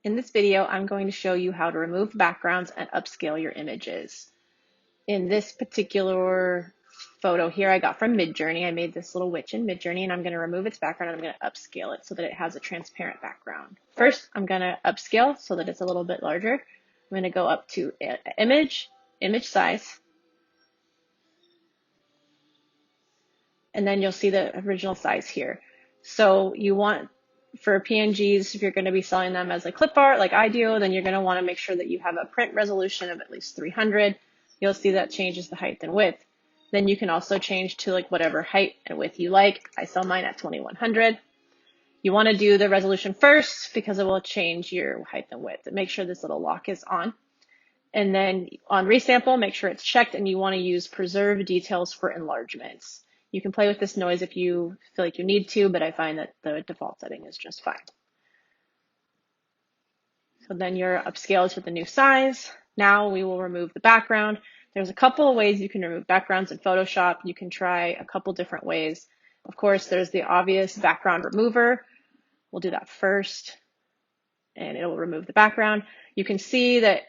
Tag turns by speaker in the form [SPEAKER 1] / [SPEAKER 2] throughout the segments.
[SPEAKER 1] In this video, I'm going to show you how to remove backgrounds and upscale your images. In this particular photo here, I got from Midjourney. I made this little witch in Midjourney, and I'm going to remove its background, and I'm going to upscale it so that it has a transparent background. First, I'm going to upscale so that it's a little bit larger. I'm going to go up to image size, and then you'll see the original size here. So you want, for PNGs, if you're going to be selling them as a clip art like I do, then you're going to want to make sure that you have a print resolution of at least 300. You'll see that changes the height and width. Then you can also change to like whatever height and width you like. I sell mine at 2100. You want to do the resolution first because it will change your height and width. Make sure this little lock is on. And then on resample, make sure it's checked, and you want to use preserve details for enlargements. You can play with this noise if you feel like you need to, but I find that the default setting is just fine. So then you're upscaled to the new size. Now we will remove the background. There's a couple of ways you can remove backgrounds in Photoshop. You can try a couple different ways. Of course, there's the obvious background remover. We'll do that first, and it will remove the background. You can see that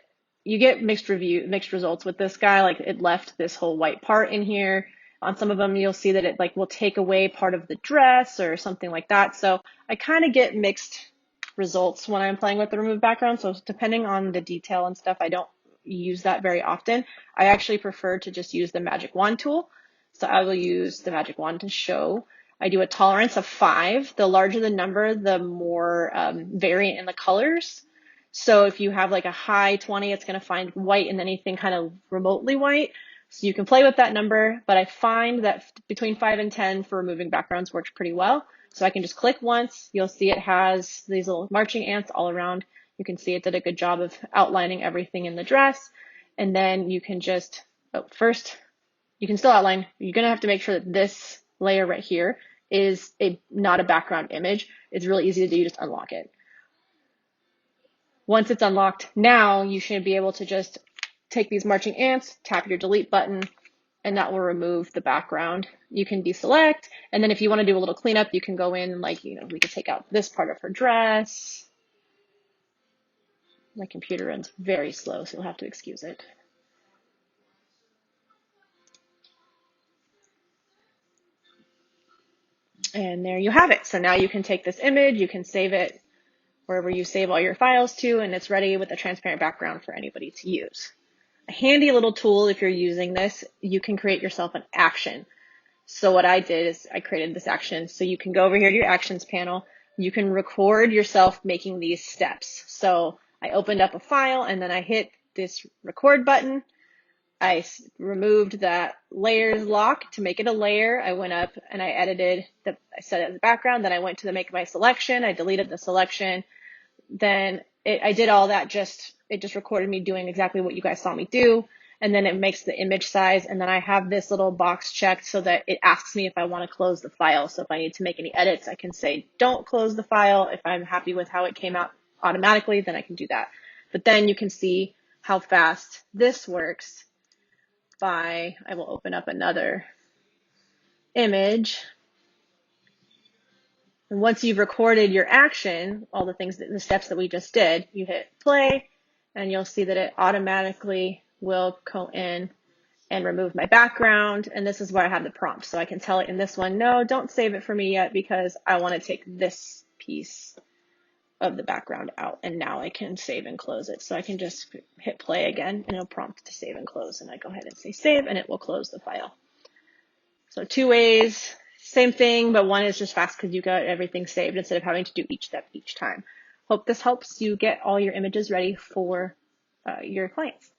[SPEAKER 1] you get mixed results with this guy. Like, it left this whole white part in here. On some of them, you'll see that it like will take away part of the dress or something like that. So I kind of get mixed results when I'm playing with the remove background. So depending on the detail and stuff, I don't use that very often. I actually prefer to just use the magic wand tool. So I will use the magic wand to show. I do a tolerance of 5. The larger the number, the more variant in the colors. So if you have like a high 20, it's going to find white and anything kind of remotely white. So you can play with that number, but I find that between 5 and 10 for removing backgrounds works pretty well. So I can just click once. You'll see it has these little marching ants all around. You can see it did a good job of outlining everything in the dress. And then you can just, first, you can still outline. You're going to have to make sure that this layer right here is not a background image. It's really easy to do. You just unlock it. Once it's unlocked, now you should be able to just take these marching ants, tap your delete button, and that will remove the background. You can deselect, and then if you want to do a little cleanup, you can go in, like, we could take out this part of her dress. My computer runs very slow, so you'll have to excuse it. And there you have it. So now you can take this image, you can save it wherever you save all your files to, and it's ready with a transparent background for anybody to use. A handy little tool, if you're using this, you can create yourself an action. So what I did is I created this action. So you can go over here to your actions panel. You can record yourself making these steps. So I opened up a file, and then I hit this record button. I removed that layers lock to make it a layer. I went up and I edited, I set it as a background. Then I went to the make my selection. I deleted the selection. Then I did all that, it just recorded me doing exactly what you guys saw me do. And then it makes the image size. And then I have this little box checked so that it asks me if I want to close the file. So if I need to make any edits, I can say, don't close the file. If I'm happy with how it came out automatically, then I can do that. But then you can see how fast this works I will open up another image. And once you've recorded your action, all the steps that we just did, you hit play, and you'll see that it automatically will go in and remove my background. And this is where I have the prompt. So I can tell it in this one, no, don't save it for me yet because I want to take this piece of the background out. And now I can save and close it. So I can just hit play again, and it'll prompt to save and close. And I go ahead and say save, and it will close the file. So 2 ways. Same thing, but one is just fast because you got everything saved instead of having to do each step each time. Hope this helps you get all your images ready for your clients.